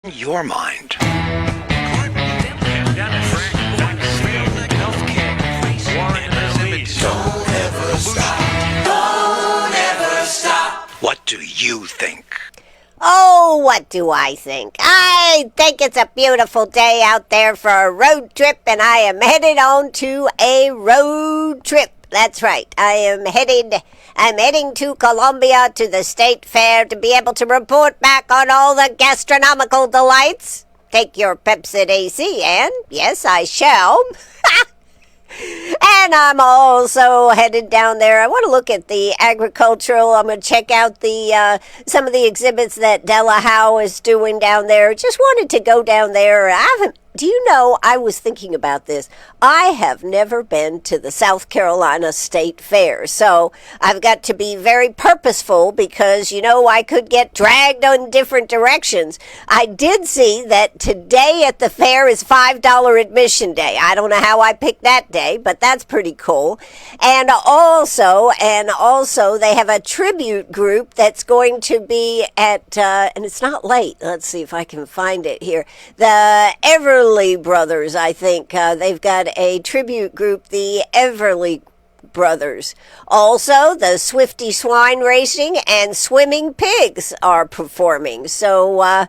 Your mind. Don't ever stop. Don't ever stop. What do you think? Oh, what do I think? I think it's a beautiful day out there for a road trip, and I am headed on to a road trip. That's right. I'm heading to Colombia to the state fair to be able to report back on all the gastronomical delights. Take your Pepsi AC, and yes, I shall. And I'm also headed down there. I want to look at the agricultural. I'm going to check out the some of the exhibits that Della Howe is doing down there. Just wanted to go down there. Do you know, I was thinking about this. I have never been to the South Carolina State Fair, so I've got to be very purposeful because, I could get dragged in different directions. I did see that today at the fair is $5 admission day. I don't know how I picked that day, but that's pretty cool. And also they have a tribute group that's going to be at, and it's not late. Let's see if I can find it here. The Everly Brothers, I think. They've got a tribute group, the Everly Brothers. Also, the Swifty Swine Racing and Swimming Pigs are performing. So,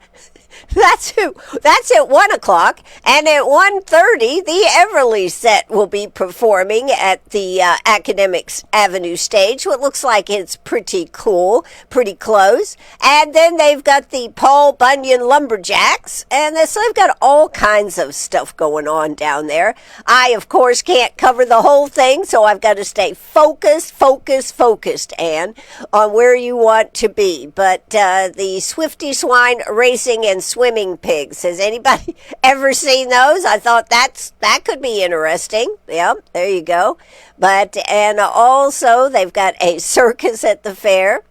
that's at 1 o'clock, and at 1:30, the Everly set will be performing at the Academics Avenue stage. What looks like it's pretty cool, pretty close. And then they've got the Paul Bunyan Lumberjacks, and so they've got all kinds of stuff going on down there. I, of course, can't cover the whole thing, so I've got to stay focused, Anne, on where you want to be. But the Swifty Swine Racing and Swimming Pigs. Has anybody ever seen those? I thought that could be interesting. Yeah, there you go. And also they've got a circus at the fair.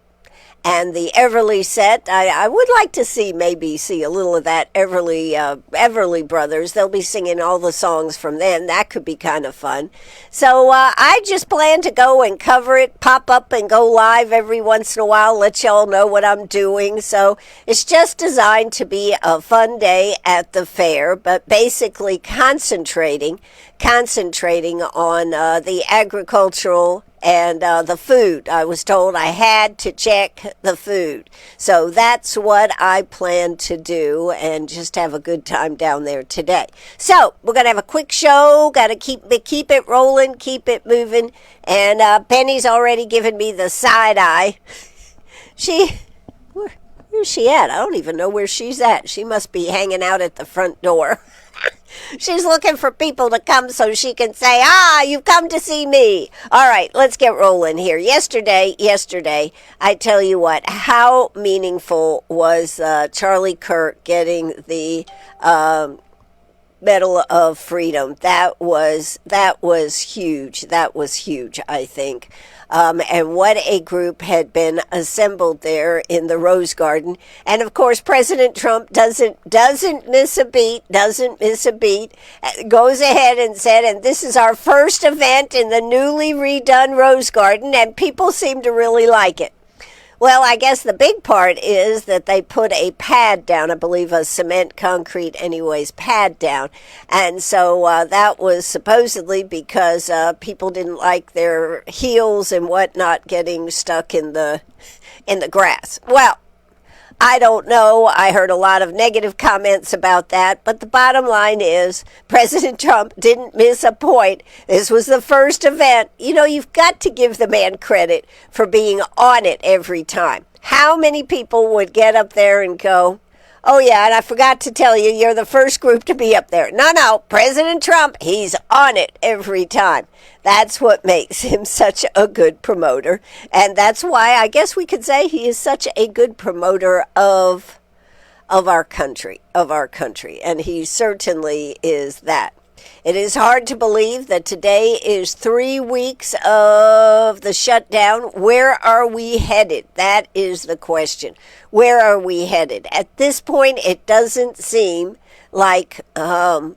And the Everly set, I would like to see a little of that Everly Brothers. They'll be singing all the songs from them. That could be kind of fun. So I just plan to go and cover it, pop up and go live every once in a while, let y'all know what I'm doing. So it's just designed to be a fun day at the fair, but basically concentrating on the agricultural and the food. I was told I had to check the food. So that's what I plan to do and just have a good time down there today. So we're going to have a quick show. Got to keep it rolling, keep it moving. And Penny's already given me the side eye. Where's she at? I don't even know where she's at. She must be hanging out at the front door. She's looking for people to come so she can say, you've come to see me. All right, let's get rolling here. Yesterday, I tell you what, how meaningful was Charlie Kirk getting the Medal of Freedom. That was huge. That was huge, I think. And what a group had been assembled there in the Rose Garden. And of course, President Trump doesn't miss a beat, goes ahead and said, and this is our first event in the newly redone Rose Garden, and people seem to really like it. Well, I guess the big part is that they put a pad down, I believe a cement concrete pad down. And so that was supposedly because people didn't like their heels and whatnot getting stuck in the grass. Well, I don't know. I heard a lot of negative comments about that, but the bottom line is President Trump didn't miss a point. This was the first event. You've got to give the man credit for being on it every time. How many people would get up there and go, oh yeah, and I forgot to tell you, you're the first group to be up there. No, President Trump, he's on it every time. That's what makes him such a good promoter. And that's why I guess we could say he is such a good promoter of our country. And he certainly is that. It is hard to believe that today is 3 weeks of the shutdown. Where are we headed? That is the question. Where are we headed? At this point, it doesn't seem like they're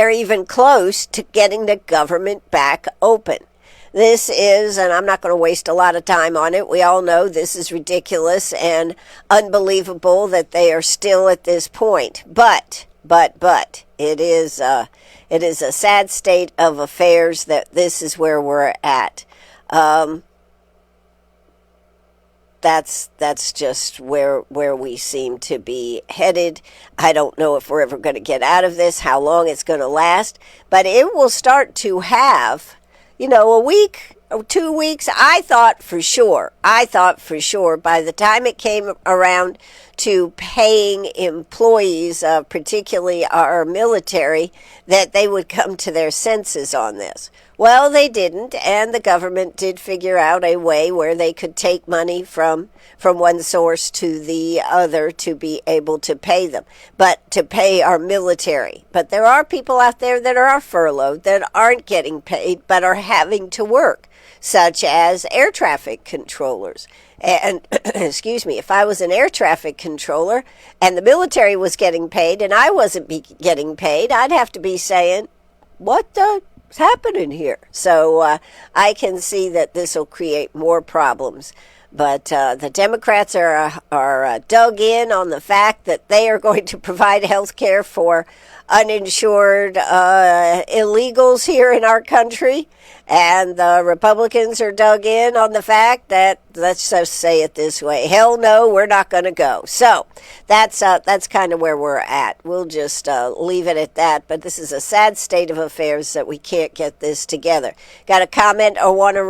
even close to getting the government back open. This is, and I'm not going to waste a lot of time on it, we all know this is ridiculous and unbelievable that they are still at this point. But, it is a sad state of affairs that this is where we're at. That's just where we seem to be headed. I don't know if we're ever going to get out of this, how long it's going to last, but it will start to have, a week or 2 weeks. I thought for sure by the time it came around to paying employees, particularly our military, that they would come to their senses on this. Well, they didn't, and the government did figure out a way where they could take money from one source to the other to be able to pay them, but to pay our military. But there are people out there that are furloughed that aren't getting paid but are having to work, such as air traffic controllers. And, excuse me, if I was an air traffic controller and the military was getting paid and I wasn't getting paid, I'd have to be saying, what the happening here? So I can see that this will create more problems. But the Democrats are dug in on the fact that they are going to provide health care for uninsured illegals here in our country. And the Republicans are dug in on the fact that, let's just say it this way, hell no, we're not going to go. So that's kind of where we're at. We'll just leave it at that. But this is a sad state of affairs that we can't get this together. Got a comment or want to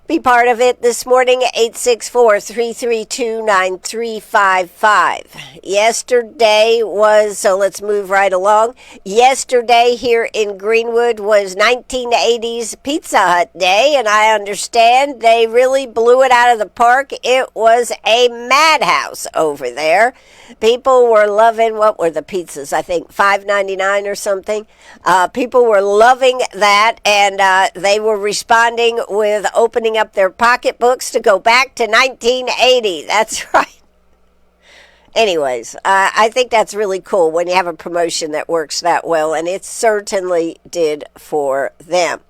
be part of it this morning, 864-332-9355. Yesterday was, so let's move right along. Yesterday here in Greenwood was 1980s Pizza Hut Day, and I understand they really blew it out of the park. It was a madhouse over there. People were loving, what were the pizzas? I think $5.99 or something. People were loving that, and they were responding with opening up their pocketbooks to go back to 1980. That's right. Anyways, I think that's really cool when you have a promotion that works that well, and it certainly did for them.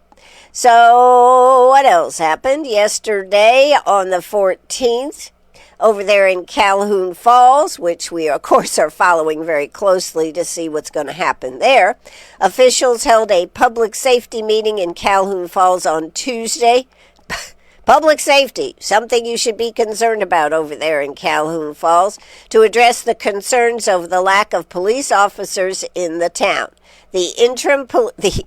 So what else happened yesterday on the 14th? Over there in Calhoun Falls, which we, of course, are following very closely to see what's going to happen there. Officials held a public safety meeting in Calhoun Falls on Tuesday. Public safety, something you should be concerned about over there in Calhoun Falls, to address the concerns of the lack of police officers in the town. The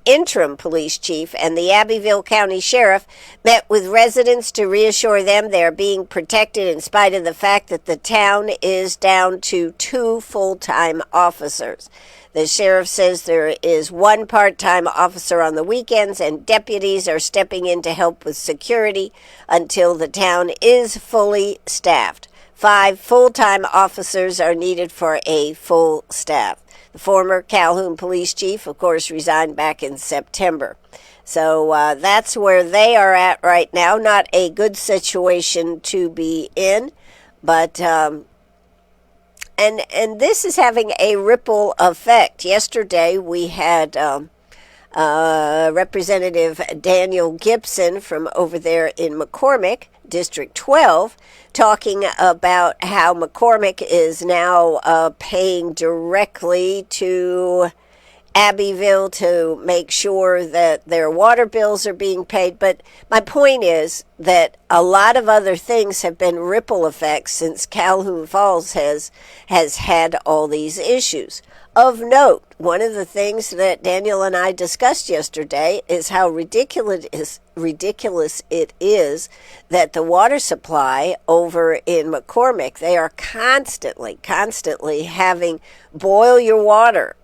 interim police chief and the Abbeville County Sheriff met with residents to reassure them they are being protected in spite of the fact that the town is down to 2 full-time officers. The sheriff says there is 1 part-time officer on the weekends and deputies are stepping in to help with security until the town is fully staffed. 5 full-time officers are needed for a full staff. The former Calhoun police chief, of course, resigned back in September. So that's where they are at right now. Not a good situation to be in, but and this is having a ripple effect. Yesterday we had Representative Daniel Gibson from over there in McCormick, District 12, talking about how McCormick is now paying directly to Abbeville to make sure that their water bills are being paid. But my point is that a lot of other things have been ripple effects since Calhoun Falls has had all these issues. Of note, one of the things that Daniel and I discussed yesterday is how ridiculous it is that the water supply over in McCormick, they are constantly having boil your water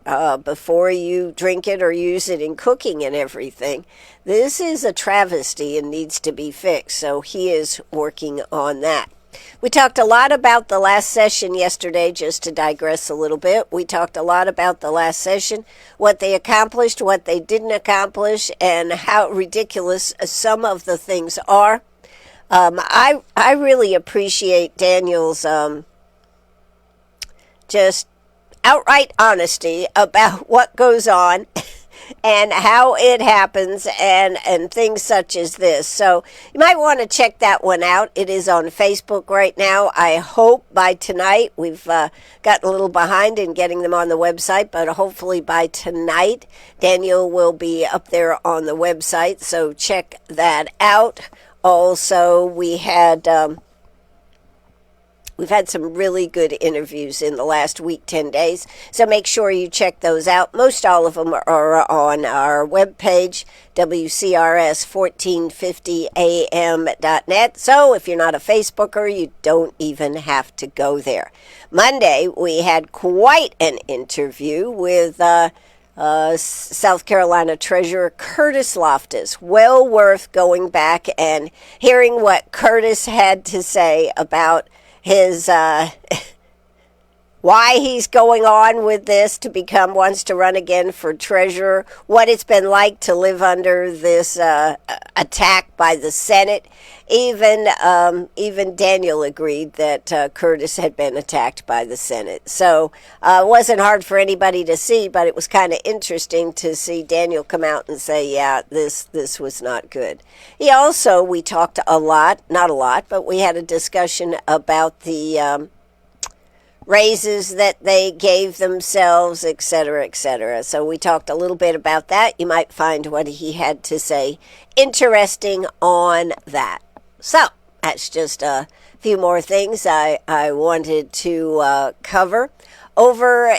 before you drink it or use it in cooking and everything. This is a travesty and needs to be fixed, so he is working on that. We talked a lot about the last session yesterday, just to digress a little bit. We talked a lot about the last session, what they accomplished, what they didn't accomplish, and how ridiculous some of the things are. I really appreciate Daniel's just outright honesty about what goes on and how it happens and things such as this. So you might want to check that one out. It is on Facebook right now. I hope by tonight, we've gotten a little behind in getting them on the website, but hopefully by tonight Daniel will be up there on the website, so check that out. Also, we've had some really good interviews in the last week, 10 days, so make sure you check those out. Most all of them are on our webpage, WCRS1450am.net. So if you're not a Facebooker, you don't even have to go there. Monday, we had quite an interview with South Carolina Treasurer Curtis Loftus. Well worth going back and hearing what Curtis had to say about his why he's going on with this wants to run again for treasurer, what it's been like to live under this attack by the Senate. Even Daniel agreed that Curtis had been attacked by the Senate. So it wasn't hard for anybody to see, but it was kind of interesting to see Daniel come out and say, yeah, this was not good. We talked a lot, not a lot, but we had a discussion about the raises that they gave themselves, etc., etc. So we talked a little bit about that. You might find what he had to say interesting on that. So that's just a few more things I wanted to cover. Over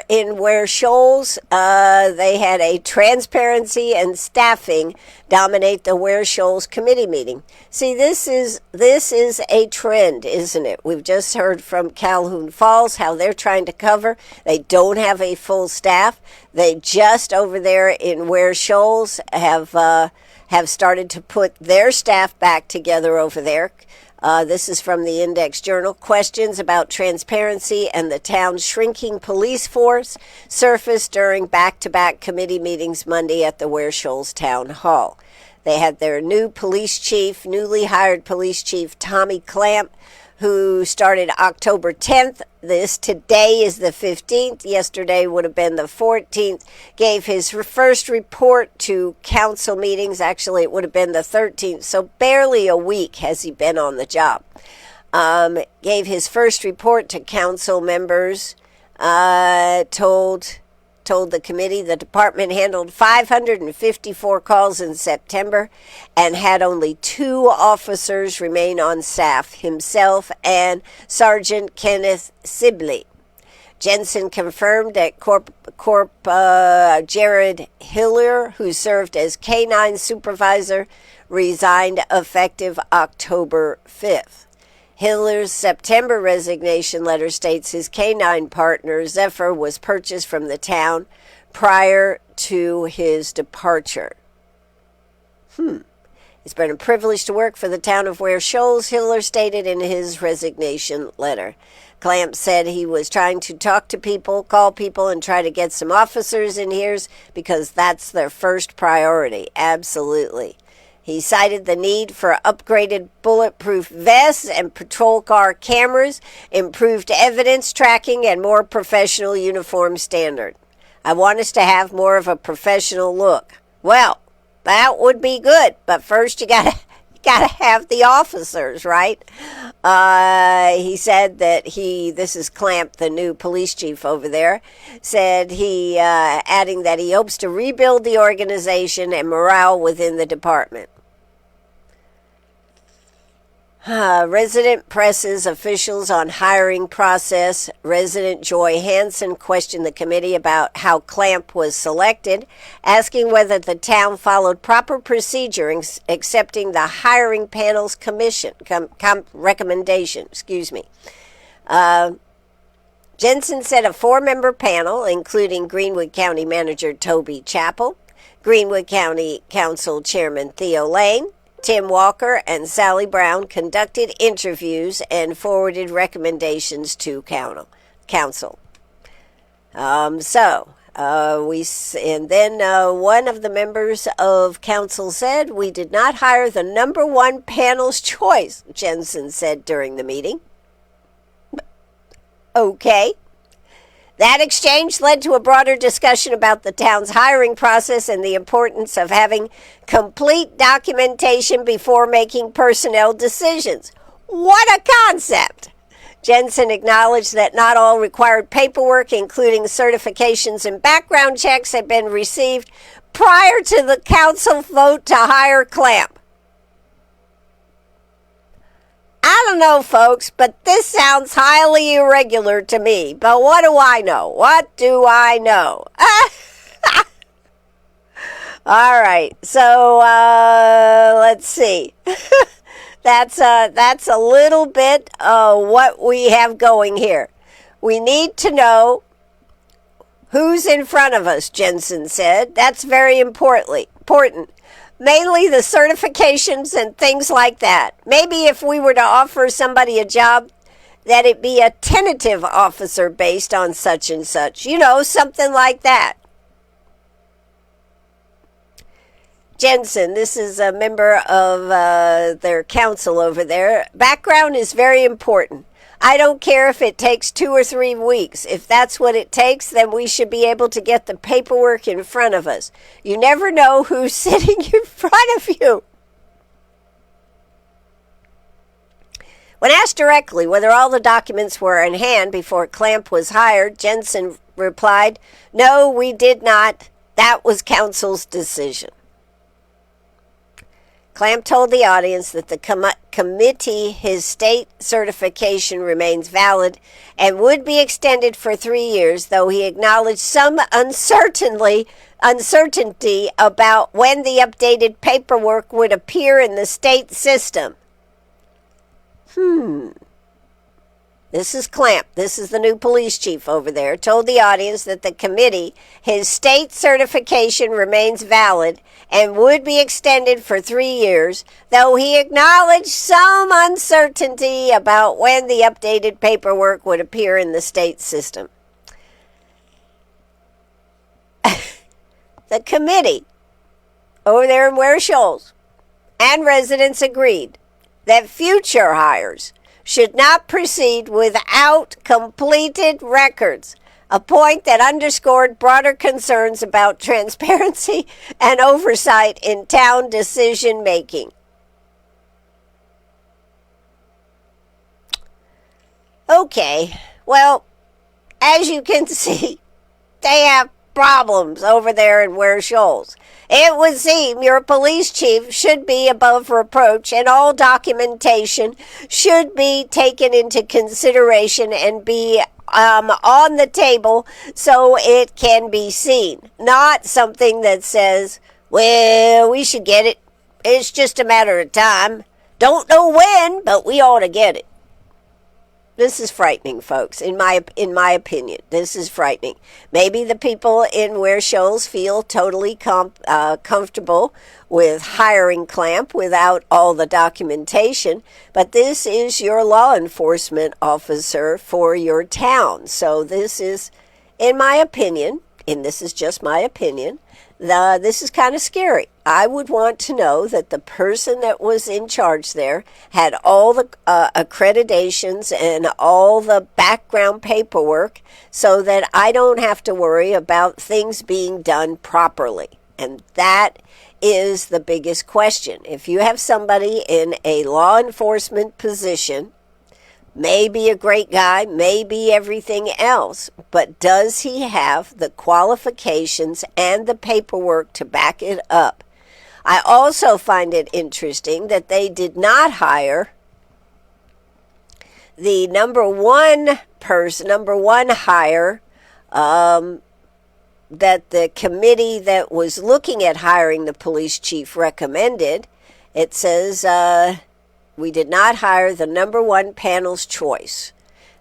in Ware Shoals, they had a transparency and staffing dominate the Ware Shoals committee meeting. See, this is a trend, isn't it? We've just heard from Calhoun Falls how they're trying to cover. They don't have a full staff. They just over there in Ware Shoals have started to put their staff back together over there. This is from the Index Journal. Questions about transparency and the town's shrinking police force surfaced during back-to-back committee meetings Monday at the Ware Shoals Town Hall. They had their newly hired police chief, Tommy Clamp, who started October 10th. Today is the 15th. Yesterday would have been the 14th. Gave his first report to council meetings. Actually, it would have been the 13th. So barely a week has he been on the job. Gave his first report to council members. Told the committee the department handled 554 calls in September and had only 2 officers remain on staff, himself and Sergeant Kenneth Sibley. Jensen confirmed that Corp Jared Hiller, who served as K-9 supervisor, resigned effective October 5th. Hiller's September resignation letter states his K-9 partner, Zephyr, was purchased from the town prior to his departure. It's been a privilege to work for the town of Ware Shoals, Hiller stated in his resignation letter. Clamp said he was trying to talk to people, call people, and try to get some officers in here because that's their first priority. Absolutely. He cited the need for upgraded bulletproof vests and patrol car cameras, improved evidence tracking, and more professional uniform standard. I want us to have more of a professional look. Well, that would be good, but first you gotta have the officers, right? He said that this is Clamp, the new police chief over there, said adding that he hopes to rebuild the organization and morale within the department. Resident presses officials on hiring process. Resident Joy Hansen questioned the committee about how Clamp was selected, asking whether the town followed proper procedure in accepting the hiring panel's recommendation. Jensen said a 4-member panel, including Greenwood County Manager Toby Chappell, Greenwood County Council Chairman Theo Lane, Tim Walker, and Sally Brown, conducted interviews and forwarded recommendations to council. One of the members of council said, "We did not hire the number 1 panel's choice," Jensen said during the meeting. Okay. That exchange led to a broader discussion about the town's hiring process and the importance of having complete documentation before making personnel decisions. What a concept! Jensen acknowledged that not all required paperwork, including certifications and background checks, had been received prior to the council vote to hire Clamp. I don't know, folks, but this sounds highly irregular to me. But what do I know? What do I know? All right, so let's see. That's a little bit what we have going here. We need to know who's in front of us, Jensen said. That's very important. Mainly the certifications and things like that. Maybe if we were to offer somebody a job, that it be a tentative officer based on such and such. You know, something like that. Jensen, this is a member of their council over there. Background is very important. I don't care if it takes 2 or 3 weeks. If that's what it takes, then we should be able to get the paperwork in front of us. You never know who's sitting in front of you. When asked directly whether all the documents were in hand before Clamp was hired, Jensen replied, "No, we did not. That was council's decision." Clamp told the audience that the committee, his state certification remains valid and would be extended for 3 years, though he acknowledged some uncertainty about when the updated paperwork would appear in the state system. This is Clamp. This is the new police chief over there. Told the audience that the committee, his state certification remains valid and would be extended for 3 years, though he acknowledged some uncertainty about when the updated paperwork would appear in the state system. The committee over there in Ware Shoals and residents agreed that future hires should not proceed without completed records, a point that underscored broader concerns about transparency and oversight in town decision-making. Okay, well, as you can see, they have problems over there in Ware Shoals. It would seem your police chief should be above reproach and all documentation should be taken into consideration and be on the table so it can be seen. Not something that says, well, we should get it. It's just a matter of time. Don't know when, but we ought to get it. This is frightening, folks, in my opinion. This is frightening. Maybe the people in Ware Shoals feel totally comfortable with hiring Clamp without all the documentation, but this is your law enforcement officer for your town. So this is, in my opinion, and this is just my opinion, this is kind of scary. I would want to know that the person that was in charge there had all the accreditations and all the background paperwork so that I don't have to worry about things being done properly. And that is the biggest question. If you have somebody in a law enforcement position, maybe a great guy, maybe everything else, but does he have the qualifications and the paperwork to back it up? I also find it interesting that they did not hire the number one hire that the committee that was looking at hiring the police chief recommended. It says, we did not hire the number one panel's choice.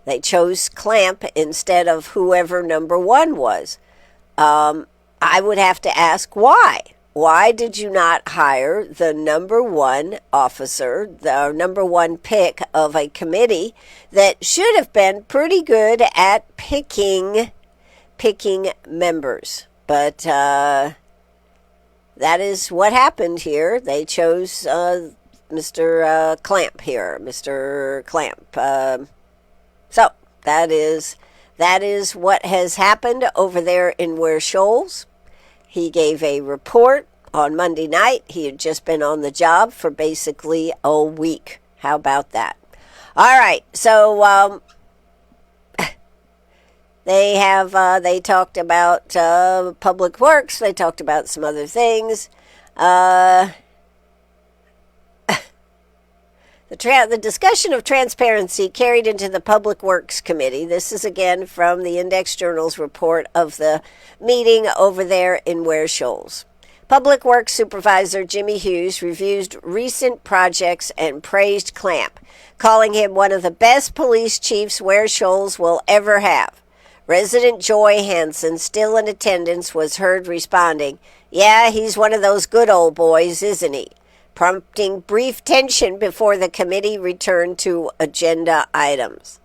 They chose Clamp instead of whoever number one was. I would have to ask why. Why did you not hire the number one officer, the number one pick of a committee that should have been pretty good at picking members? But that is what happened here. They chose Mr. Clamp here, Mr. Clamp. So that is that is what has happened over there in Ware Shoals. He gave a report on Monday night. He had just been on the job for basically a week. How about that? All right, so they talked about public works. They talked about some other things. The discussion of transparency carried into the Public Works Committee. This is again from the Index Journal's report of the meeting over there in Ware Shoals. Public Works Supervisor Jimmy Hughes reviewed recent projects and praised Clamp, calling him one of the best police chiefs Ware Shoals will ever have. Resident Joy Hansen, still in attendance, was heard responding, "Yeah, he's one of those good old boys, isn't he?" prompting brief tension before the committee returned to agenda items.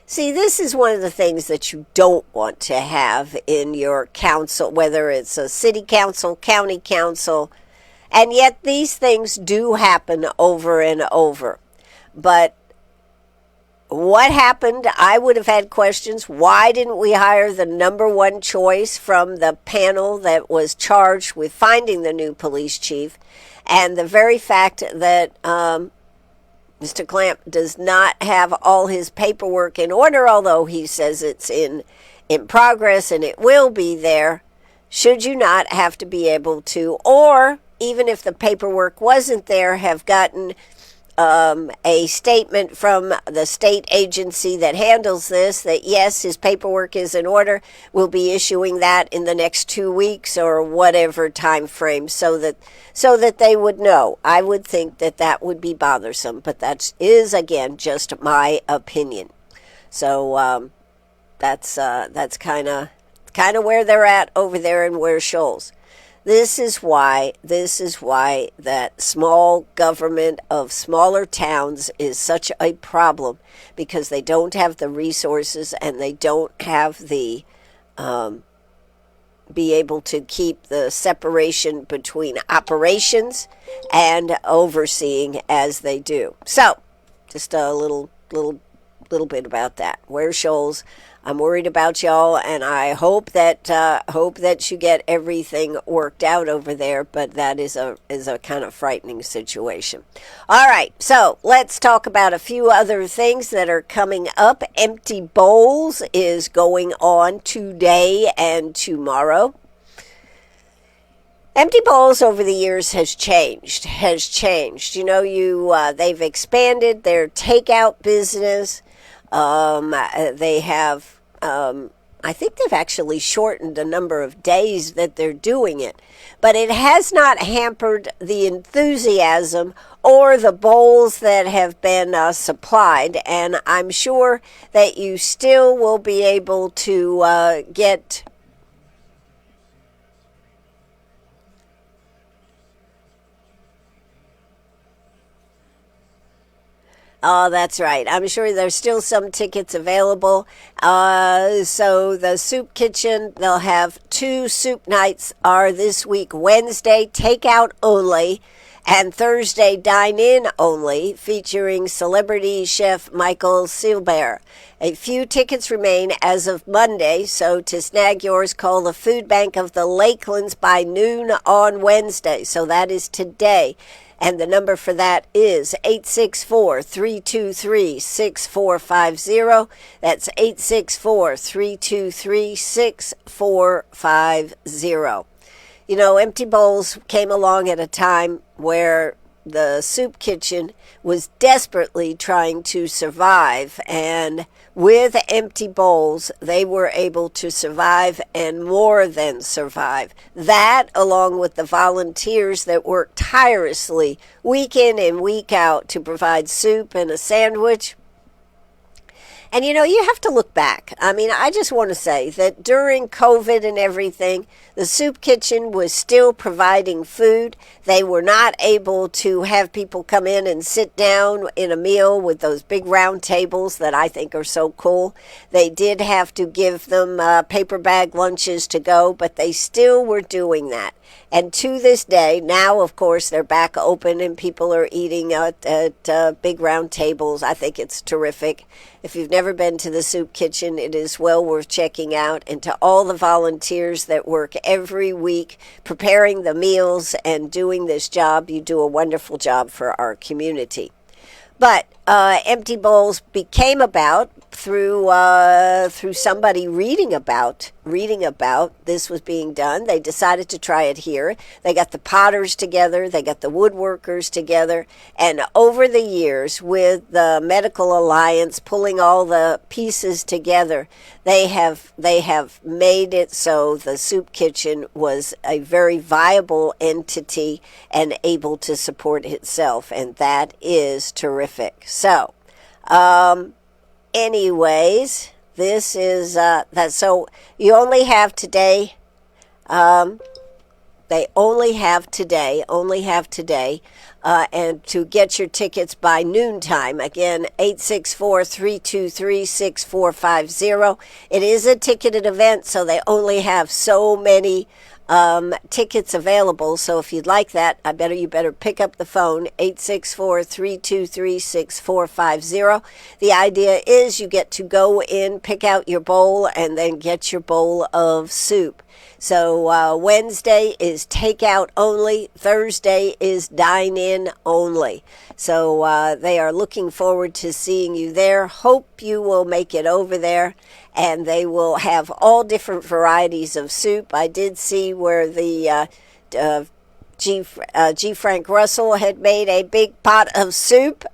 See, this is one of the things that you don't want to have in your council, whether it's a city council, county council, and yet these things do happen over and over. But what happened? I would have had questions. Why didn't we hire the number one choice from the panel that was charged with finding the new police chief? And the very fact that Mr. Clamp does not have all his paperwork in order, although he says it's in progress and it will be there, should you not have to be able to, or even if the paperwork wasn't there, have gotten a statement from the state agency that handles this that yes, his paperwork is in order. We'll be issuing that in the next 2 weeks or whatever time frame, so that they would know. I would think that would be bothersome, but that is again just my opinion. So that's kind of where they're at over there in Ware Shoals. This is why that small government of smaller towns is such a problem, because they don't have the resources and they don't have the be able to keep the separation between operations and overseeing as they do. So, just a little bit about that. Ware Shoals, I'm worried about y'all, and I hope that you get everything worked out over there. But that is a kind of frightening situation. All right, so let's talk about a few other things that are coming up. Empty Bowls is going on today and tomorrow. Empty Bowls over the years has changed. You know, they've expanded their takeout business. They have, I think they've actually shortened the number of days that they're doing it, but it has not hampered the enthusiasm or the bowls that have been supplied, and I'm sure that you still will be able to get. Oh, that's right. I'm sure there's still some tickets available. So the Soup Kitchen, they'll have 2 soup nights are this week. Wednesday, takeout only, and Thursday, dine-in only, featuring celebrity chef Michael Silbert. A few tickets remain as of Monday, so to snag yours, call the Food Bank of the Lakelands by noon on Wednesday. So that is today. And the number for that is 864-323-6450. That's 864-323-6450. You know, Empty Bowls came along at a time where the Soup Kitchen was desperately trying to survive, and with Empty Bowls, they were able to survive and more than survive. That, along with the volunteers that work tirelessly week in and week out to provide soup and a sandwich. And, you know, you have to look back. I mean, I just want to say that during COVID and everything, the Soup Kitchen was still providing food. They were not able to have people come in and sit down in a meal with those big round tables that I think are so cool. They did have to give them paper bag lunches to go, but they still were doing that. And to this day, now, of course, they're back open and people are eating at big round tables. I think it's terrific. If you've never been to the soup kitchen, it is well worth checking out. And to all the volunteers that work every week preparing the meals and doing this job, you do a wonderful job for our community. But empty bowls became about through somebody reading about this was being done. They decided to try it here. They got the potters together, they got the woodworkers together, and over the years, with the Medical Alliance pulling all the pieces together, they have made it so the soup kitchen was a very viable entity and able to support itself, and that is terrific. So, anyways, this is that. So you only have today. They only have today. And to get your tickets by noontime, again, 864-323-6450. It is a ticketed event, so they only have so many tickets available. So if you'd like that, you better pick up the phone, 864-323-6450. The idea is you get to go in, pick out your bowl, and then get your bowl of soup. So Wednesday is takeout only. Thursday is dine-in only. So they are looking forward to seeing you there. Hope you will make it over there. And they will have all different varieties of soup. I did see where the G. Frank Russell had made a big pot of soup,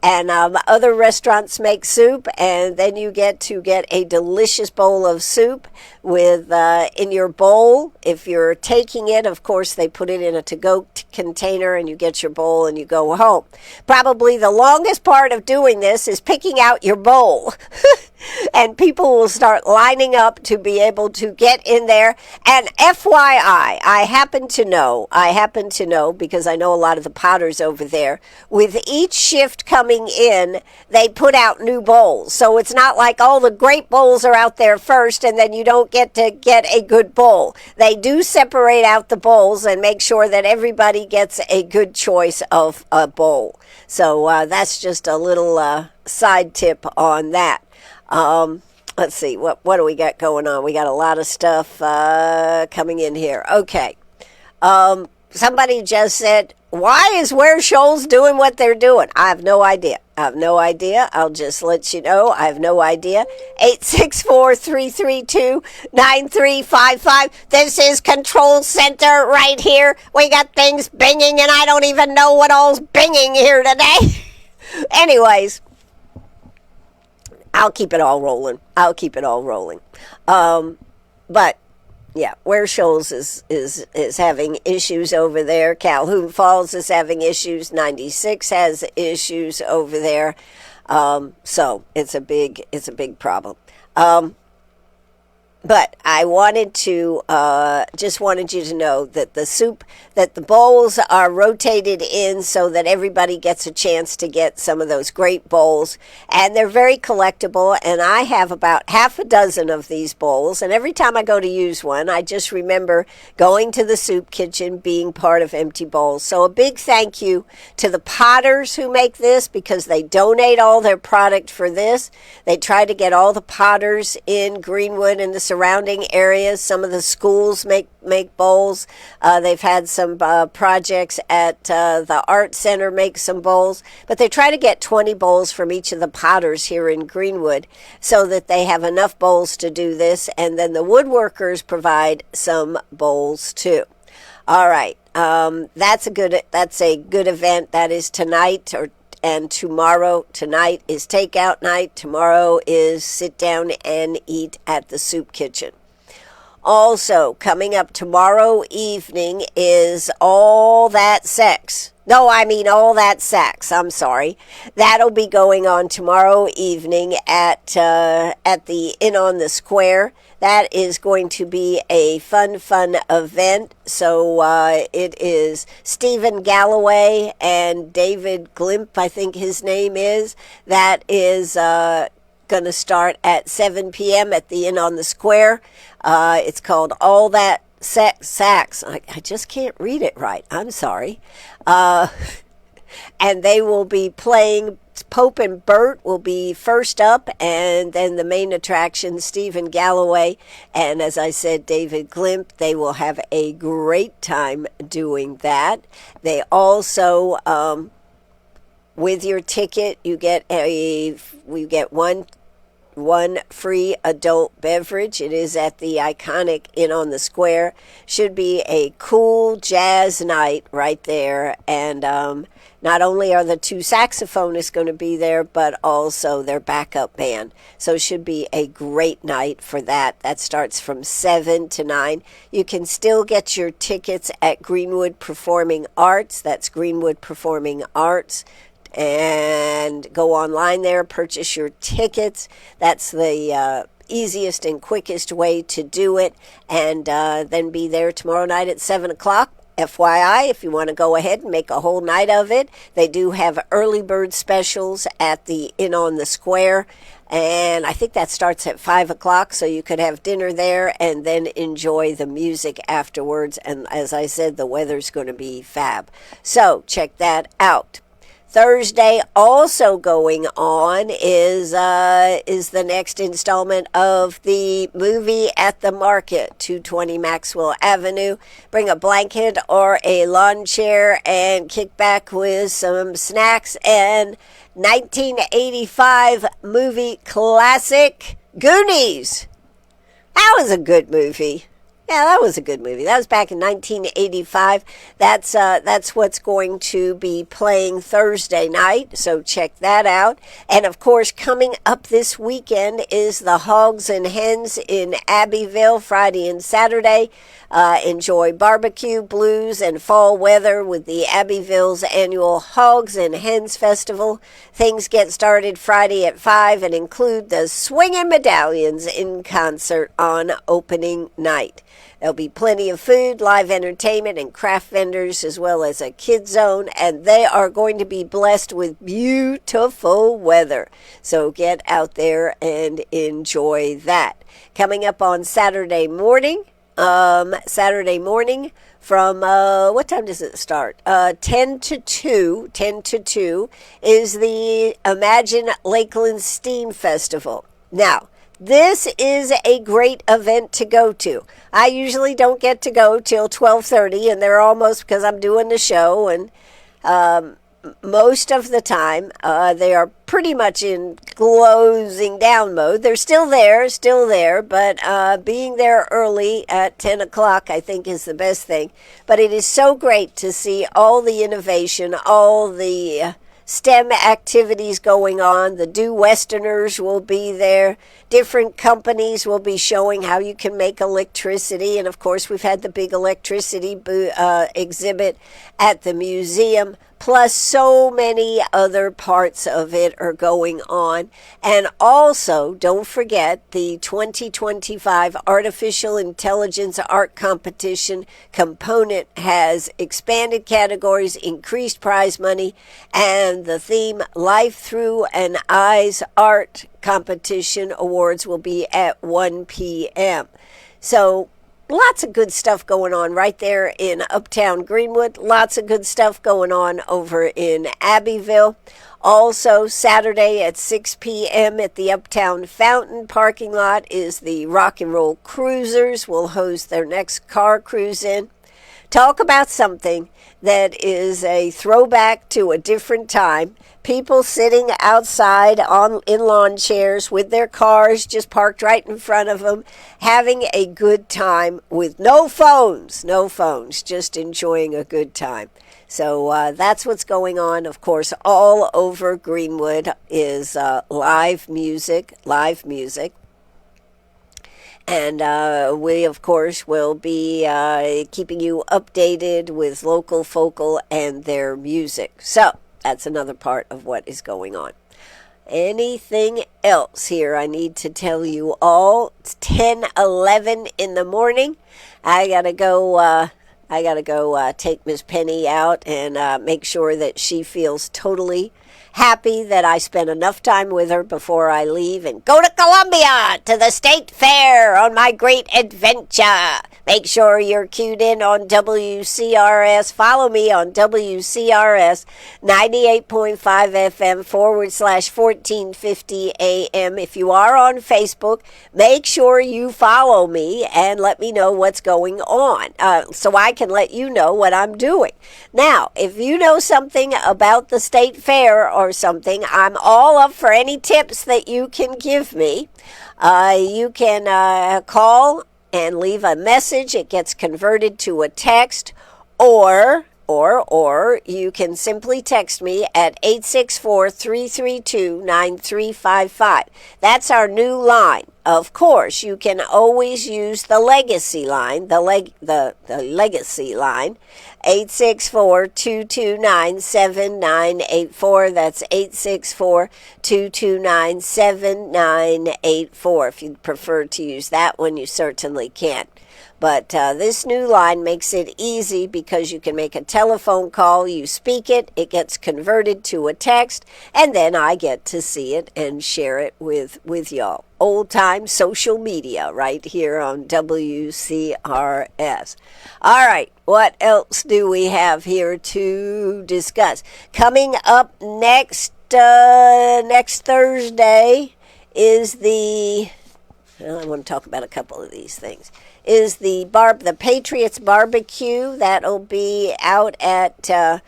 and other restaurants make soup, and then you get a delicious bowl of soup with in your bowl. If you're taking it, of course, they put it in a to-go container, and you get your bowl and you go home. Probably the longest part of doing this is picking out your bowl. And people will start lining up to be able to get in there. And FYI, I happen to know, because I know a lot of the potters over there, with each shift coming in, they put out new bowls. So it's not like all the great bowls are out there first and then you don't get to get a good bowl. They do separate out the bowls and make sure that everybody gets a good choice of a bowl. So that's just a little side tip on that. Let's see, what do we got going on? We got a lot of stuff coming in here. Okay. Somebody just said, why is Ware Shoals doing what they're doing? I have no idea. I'll just let you know. I have no idea. 864-332-9355. This is Control Center right here. We got things binging, and I don't even know what all's binging here today. Anyways. I'll keep it all rolling. But yeah, Ware Shoals is having issues over there. Calhoun Falls is having issues. 96 has issues over there. So it's a big problem. But I just wanted you to know that the bowls are rotated in so that everybody gets a chance to get some of those great bowls. And they're very collectible. And I have about half a dozen of these bowls. And every time I go to use one, I just remember going to the soup kitchen, being part of Empty Bowls. So a big thank you to the potters who make this, because they donate all their product for this. They try to get all the potters in Greenwood and the surrounding areas. Some of the schools make bowls. They've had some projects at the art center make some bowls, but they try to get 20 bowls from each of the potters here in Greenwood so that they have enough bowls to do this, and then the woodworkers provide some bowls too. All right, that's a good event. That is tonight and tomorrow. Tonight is takeout night. Tomorrow is sit down and eat at the soup kitchen. Also, coming up tomorrow evening is All That Sex. No, I mean All That Sax. I'm sorry. That'll be going on tomorrow evening at the Inn on the Square. That is going to be a fun event. So it is Stephen Galloway and David Glimp, I think his name is. That is going to start at 7 p.m. at the Inn on the Square. It's called All That sax. I just can't read it right. I'm sorry. And they will be playing. Pope and Bert will be first up, and then the main attraction, Stephen Galloway, and as I said, David Glimp. They will have a great time doing that. They also, with your ticket, you get one free adult beverage. It is at the iconic Inn on the Square. Should be a cool jazz night right there. And not only are the two saxophonists going to be there, but also their backup band. So it should be a great night for that. That starts from 7 to 9. You can still get your tickets at Greenwood Performing Arts. That's Greenwood Performing Arts. And go online there, purchase your tickets. That's the easiest and quickest way to do it. And then be there tomorrow night at 7 o'clock. FYI, if you want to go ahead and make a whole night of it, they do have early bird specials at the Inn on the Square. And I think that starts at 5 o'clock, so you could have dinner there and then enjoy the music afterwards. And as I said, the weather's going to be fab. So check that out. Thursday also going on is the next installment of the Movie at the Market, 220 Maxwell Avenue. Bring a blanket or a lawn chair and kick back with some snacks and 1985 movie classic Goonies. That was a good movie. Yeah, that was a good movie. That was back in 1985. That's what's going to be playing Thursday night, so check that out. And, of course, coming up this weekend is the Hogs and Hens in Abbeville, Friday and Saturday. Enjoy barbecue, blues, and fall weather with the Abbeville's annual Hogs and Hens Festival. Things get started Friday at 5 and include the Swingin' Medallions in concert on opening night. There'll be plenty of food, live entertainment, and craft vendors, as well as a kid zone, and they are going to be blessed with beautiful weather. So get out there and enjoy that. Coming up on Saturday morning from, what time does it start? 10 to 2 is the Imagine Lakeland Steam Festival. Now, this is a great event to go to. I usually don't get to go till 12:30, and they're almost, because I'm doing the show, and most of the time they are pretty much in closing down mode. They're still there, but being there early at 10 o'clock I think is the best thing. But it is so great to see all the innovation, all the STEM activities going on. The Do Westerners will be there. Different companies will be showing how you can make electricity. And, of course, we've had the big electricity exhibit at the museum. Plus, so many other parts of it are going on. And also, don't forget, the 2025 Artificial Intelligence Art Competition component has expanded categories, increased prize money, and the theme Life Through an Eye's Art Competition Awards will be at 1 p.m. So, lots of good stuff going on right there in Uptown Greenwood. Lots of good stuff going on over in Abbeville. Also, Saturday at 6 p.m. at the Uptown Fountain parking lot is the Rock and Roll Cruisers. Will host their next car cruise in. Talk about something that is a throwback to a different time. People sitting outside in lawn chairs with their cars just parked right in front of them, having a good time with no phones, just enjoying a good time. So that's what's going on. Of course, all over Greenwood is live music. And we, of course, will be keeping you updated with local focal and their music. So that's another part of what is going on. Anything else here I need to tell you all? It's 10:11 in the morning. I gotta go take Miss Penny out and make sure that she feels totally happy that I spent enough time with her before I leave and go to Columbia to the State Fair on my great adventure. Make sure you're cued in on WCRS. Follow me on WCRS 98.5 FM /1450 AM. If you are on Facebook, make sure you follow me and let me know what's going on so I can let you know what I'm doing. Now, if you know something about the State Fair or something, I'm all up for any tips that you can give me. You can call and leave a message. It gets converted to a text, or you can simply text me at 864-332-9355. That's our new line. Of course, you can always use the legacy line, the legacy line, 864-229-7984. That's 864-229-7984. If you'd prefer to use that one, you certainly can. But this new line makes it easy because you can make a telephone call, you speak it, it gets converted to a text, and then I get to see it and share it with y'all. Old-time social media right here on WCRS. All right, what else do we have here to discuss? Coming up next Thursday is I want to talk about a couple of these things. Is the Patriots barbecue. That'll be out at the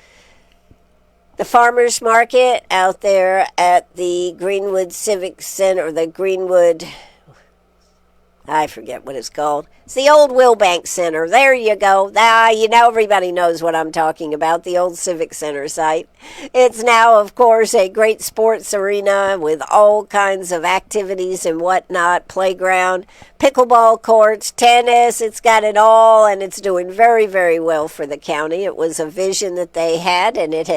farmers market out there at the Greenwood Civic Center, or the Greenwood, I forget what it's called. It's the old Wilbank Center. There you go. Everybody knows what I'm talking about, the old Civic Center site. It's now, of course, a great sports arena with all kinds of activities and whatnot, playground, pickleball courts, tennis. It's got it all, and it's doing very, very well for the county. It was a vision that they had, and it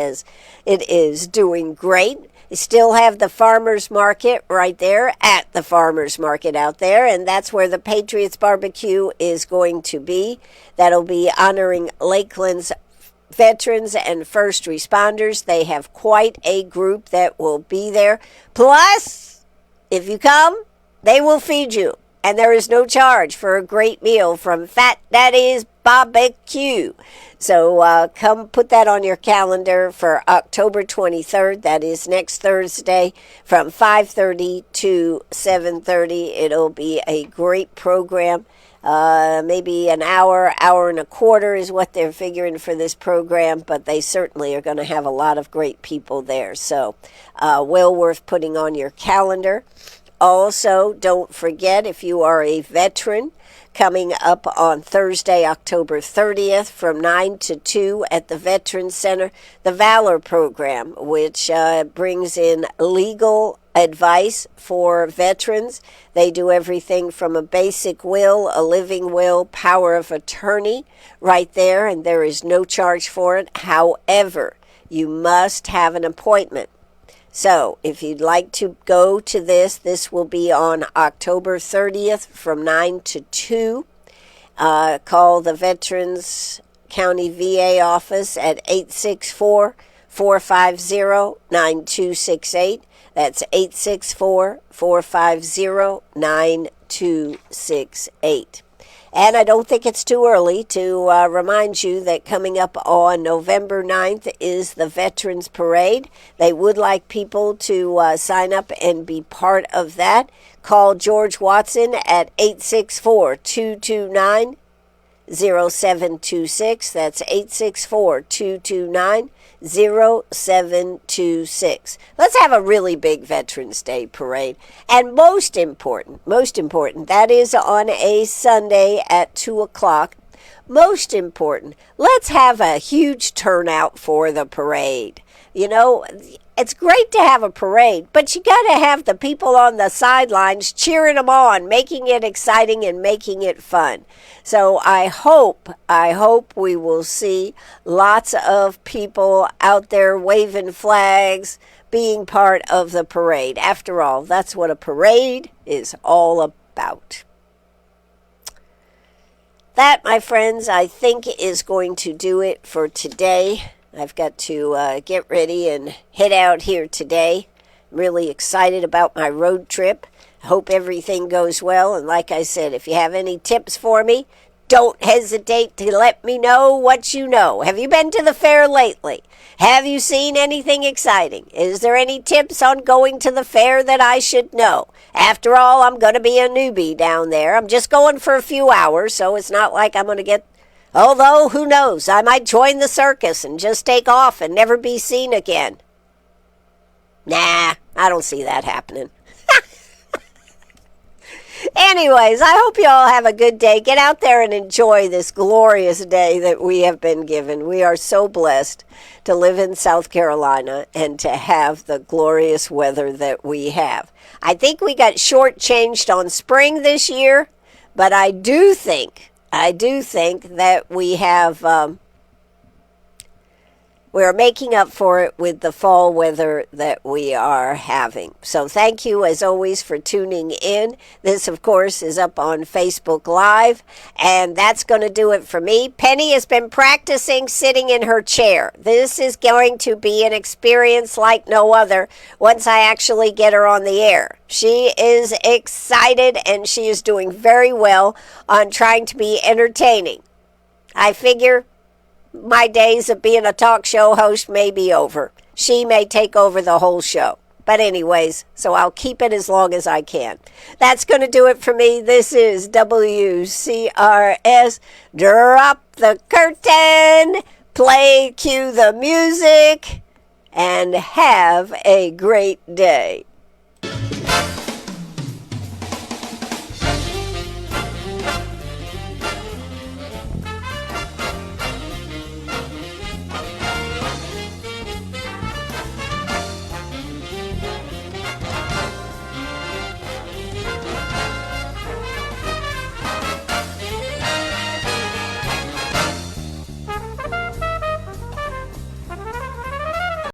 is doing great. They still have the farmers market right there at the farmers market out there, and that's where the Patriots barbecue is going to be. That'll be honoring Lakeland's veterans and first responders. They have quite a group that will be there. Plus, if you come, they will feed you, and there is no charge for a great meal from Fat Daddy's Barbecue. So come put that on your calendar for October 23rd. That is next Thursday from 5:30 to 7:30. It'll be a great program. Maybe an hour and a quarter is what they're figuring for this program, but they certainly are going to have a lot of great people there. So well worth putting on your calendar. Also, don't forget, if you are a veteran, coming up on Thursday, October 30th from 9 to 2 at the Veterans Center, the Valor Program, which brings in legal advice for veterans. They do everything from a basic will, a living will, power of attorney right there, and there is no charge for it. However, you must have an appointment. So, if you'd like to go to this will be on October 30th from 9 to 2. Call the Veterans County VA office at 864-450-9268. That's 864-450-9268. And I don't think it's too early to remind you that coming up on November 9th is the Veterans Parade. They would like people to sign up and be part of that. Call George Watson at 864-229-0726. That's 864-229-0726. Let's have a really big Veterans Day parade. And most important, that is on a Sunday at 2 o'clock. Most important, let's have a huge turnout for the parade. You know, it's great to have a parade, but you got to have the people on the sidelines cheering them on, making it exciting and making it fun. So I hope we will see lots of people out there waving flags, being part of the parade. After all, that's what a parade is all about. That, my friends, I think is going to do it for today. I've got to get ready and head out here today. I'm really excited about my road trip. Hope everything goes well. And like I said, if you have any tips for me, don't hesitate to let me know what you know. Have you been to the fair lately? Have you seen anything exciting? Is there any tips on going to the fair that I should know? After all, I'm going to be a newbie down there. I'm just going for a few hours, so it's not like I'm going to get... Although, who knows? I might join the circus and just take off and never be seen again. Nah, I don't see that happening. Anyways, I hope you all have a good day. Get out there and enjoy this glorious day that we have been given. We are so blessed to live in South Carolina and to have the glorious weather that we have. I think we got shortchanged on spring this year, but I do think that we have... we're making up for it with the fall weather that we are having. So thank you, as always, for tuning in. This, of course, is up on Facebook Live, and that's going to do it for me. Penny has been practicing sitting in her chair. This is going to be an experience like no other once I actually get her on the air. She is excited, and she is doing very well on trying to be entertaining. I figure my days of being a talk show host may be over. She may take over the whole show. But anyways, so I'll keep it as long as I can. That's going to do it for me. This is WCRS. Drop the curtain, cue the music, and have a great day.